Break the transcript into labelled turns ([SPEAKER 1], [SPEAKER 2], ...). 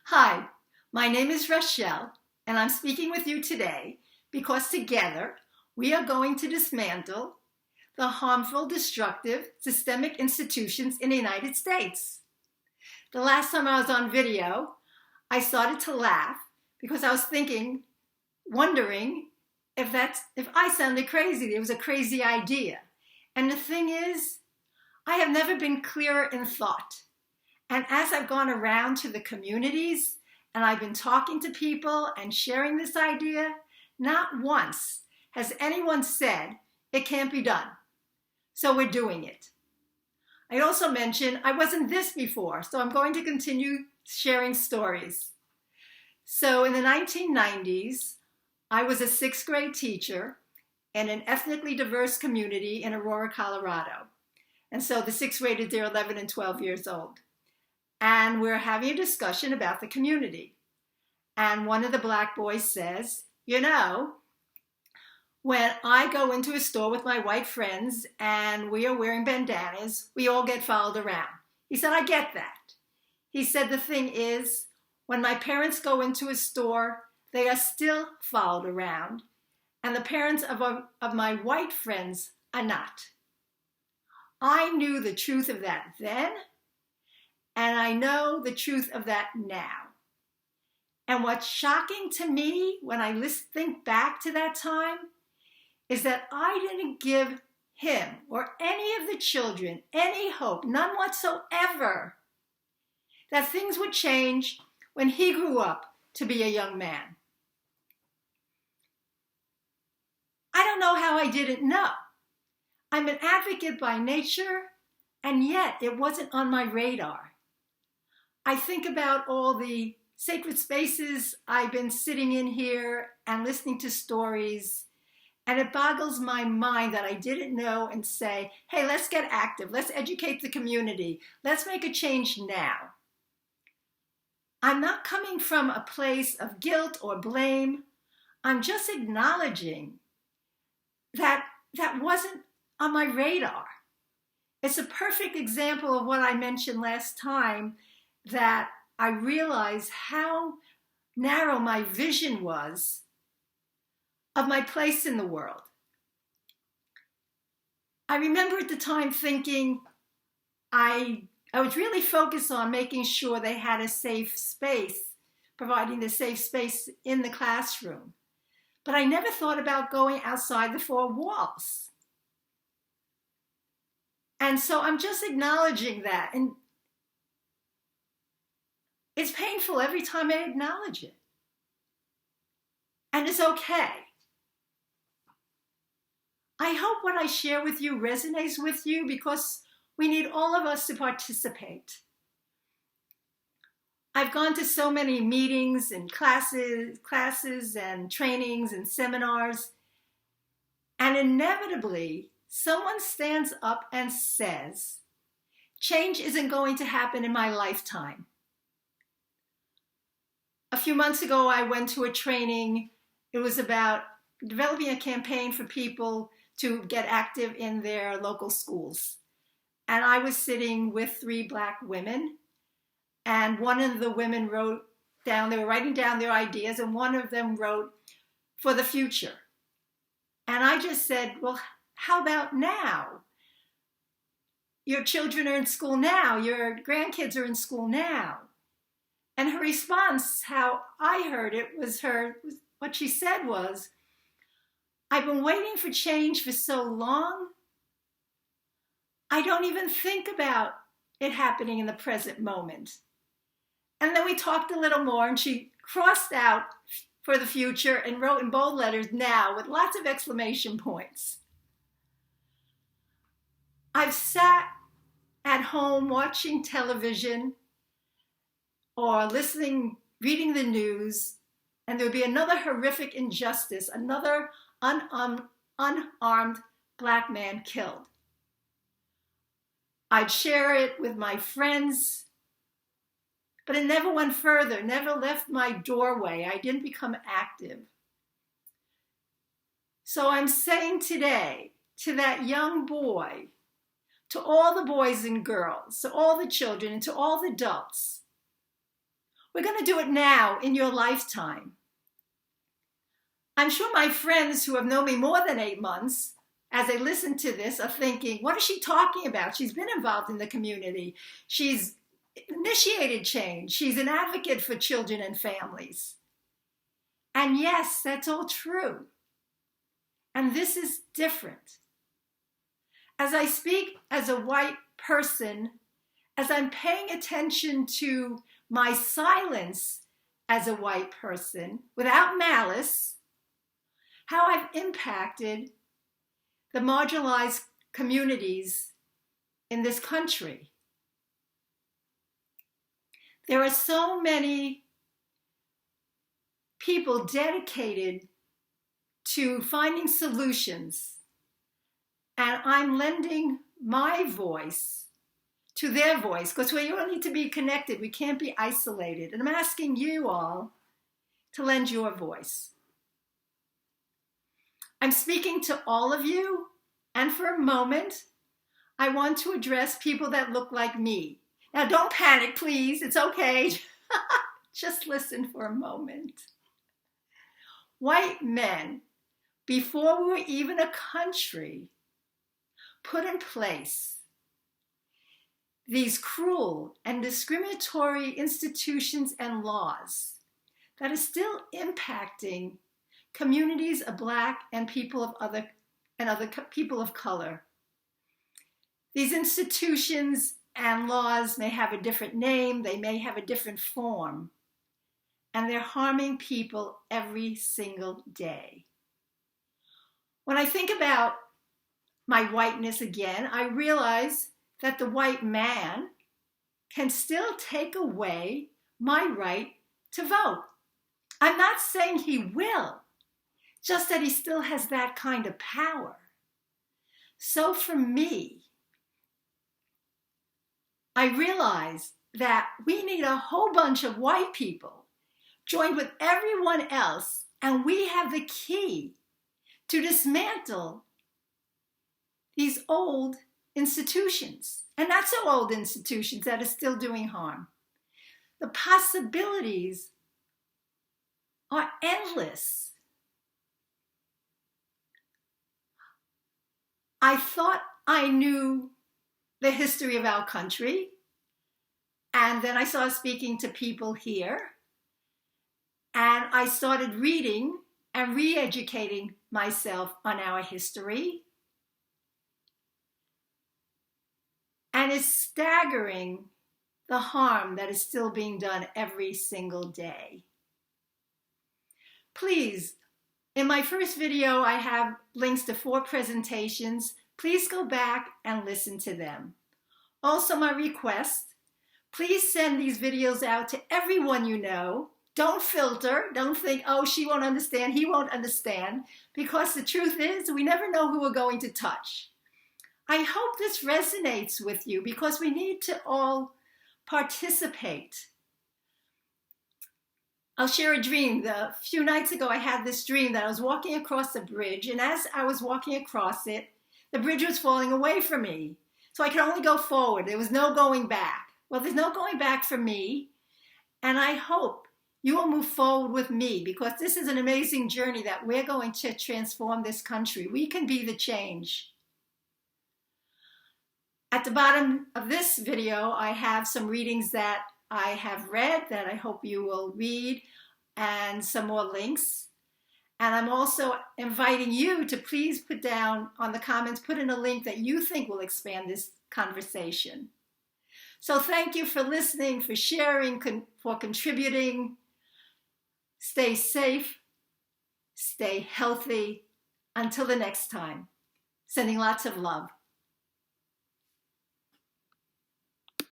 [SPEAKER 1] Hi, my name is Rochelle, and I'm speaking with you today because together we are going to dismantle the harmful, destructive, systemic institutions in the United States. The last time I was on video, I started to laugh because I was wondering if I sounded crazy. It was a crazy idea. And the thing is, I have never been clearer in thought. And as I've gone around to the communities and I've been talking to people and sharing this idea, not once has anyone said it can't be done. So we're doing it. I also mentioned I wasn't this before, so I'm going to continue sharing stories. So in the 1990s, I was a sixth grade teacher in an ethnically diverse community in Aurora, Colorado. And so the sixth graders, they're 11 and 12 years old. And we're having a discussion about the community. And one of the black boys says, when I go into a store with my white friends and we are wearing bandanas, we all get followed around. He said, I get that. He said, the thing is, when my parents go into a store, they are still followed around. And the parents of my white friends are not. I knew the truth of that then. And I know the truth of that now. And what's shocking to me when I think back to that time is that I didn't give him or any of the children any hope, none whatsoever, that things would change when he grew up to be a young man. I don't know how I didn't know. I'm an advocate by nature, and yet it wasn't on my radar. I think about all the sacred spaces I've been sitting in here and listening to stories, and it boggles my mind that I didn't know and say, hey, let's get active. Let's educate the community. Let's make a change now. I'm not coming from a place of guilt or blame. I'm just acknowledging that wasn't on my radar. It's a perfect example of what I mentioned last time, that I realized how narrow my vision was of my place in the world. I remember at the time thinking I was really focused on making sure they had a safe space, providing the safe space in the classroom. But I never thought about going outside the four walls. And so I'm just acknowledging that. And it's painful every time I acknowledge it. And it's okay. I hope what I share with you resonates with you, because we need all of us to participate. I've gone to so many meetings and classes and trainings and seminars, and inevitably someone stands up and says, change isn't going to happen in my lifetime. A few months ago, I went to a training. It was about developing a campaign for people to get active in their local schools. And I was sitting with 3 black women, and one of the women they were writing down their ideas, and one of them wrote, for the future. And I just said, well, how about now? Your children are in school now. Your grandkids are in school now. And her response, how I heard it, what she said was, I've been waiting for change for so long, I don't even think about it happening in the present moment. And then we talked a little more, and she crossed out for the future and wrote in bold letters now with lots of exclamation points. I've sat at home watching television or reading the news, and there would be another horrific injustice, another unarmed black man killed. I'd share it with my friends, but it never went further, never left my doorway. I didn't become active. So I'm saying today to that young boy, to all the boys and girls, to all the children, and to all the adults, We're going to do it now in your lifetime. I'm sure my friends who have known me more than 8 months, as they listen to this, are thinking, what is she talking about? She's been involved in the community. She's initiated change. She's an advocate for children and families. And yes, that's all true. And this is different. As I speak as a white person, as I'm paying attention to my silence as a white person, without malice, how I've impacted the marginalized communities in this country. There are so many people dedicated to finding solutions, and I'm lending my voice to their voice, because we all need to be connected. We can't be isolated. And I'm asking you all to lend your voice. I'm speaking to all of you, and for a moment, I want to address people that look like me. Now, don't panic, please. It's okay. Just listen for a moment. White men, before we were even a country, put in place these cruel and discriminatory institutions and laws that are still impacting communities of Black and people of other people of color. These institutions and laws may have a different name, they may have a different form, and they're harming people every single day. When I think about my whiteness again, I realize that the white man can still take away my right to vote. I'm not saying he will, just that he still has that kind of power. So for me, I realize that we need a whole bunch of white people joined with everyone else, and we have the key to dismantle these old institutions, and not so old institutions that are still doing harm. The possibilities are endless. I thought I knew the history of our country, and then I started speaking to people here, and I started reading and re-educating myself on our history. And it's staggering the harm that is still being done every single day. Please, in my first video, I have links to 4 presentations. Please go back and listen to them. Also, my request, please send these videos out to everyone you know. Don't filter. Don't think, oh, she won't understand, he won't understand. Because the truth is, we never know who we're going to touch. I hope this resonates with you, because we need to all participate. I'll share a dream. A few nights ago, I had this dream that I was walking across a bridge, and as I was walking across it, the bridge was falling away from me. So I could only go forward. There was no going back. Well, there's no going back for me, and I hope you will move forward with me, because this is an amazing journey that we're going to transform this country. We can be the change. At the bottom of this video, I have some readings that I have read that I hope you will read, and some more links. And I'm also inviting you to please put down on the comments, put in a link that you think will expand this conversation. So thank you for listening, for sharing, for contributing. Stay safe, stay healthy. Until the next time, sending lots of love.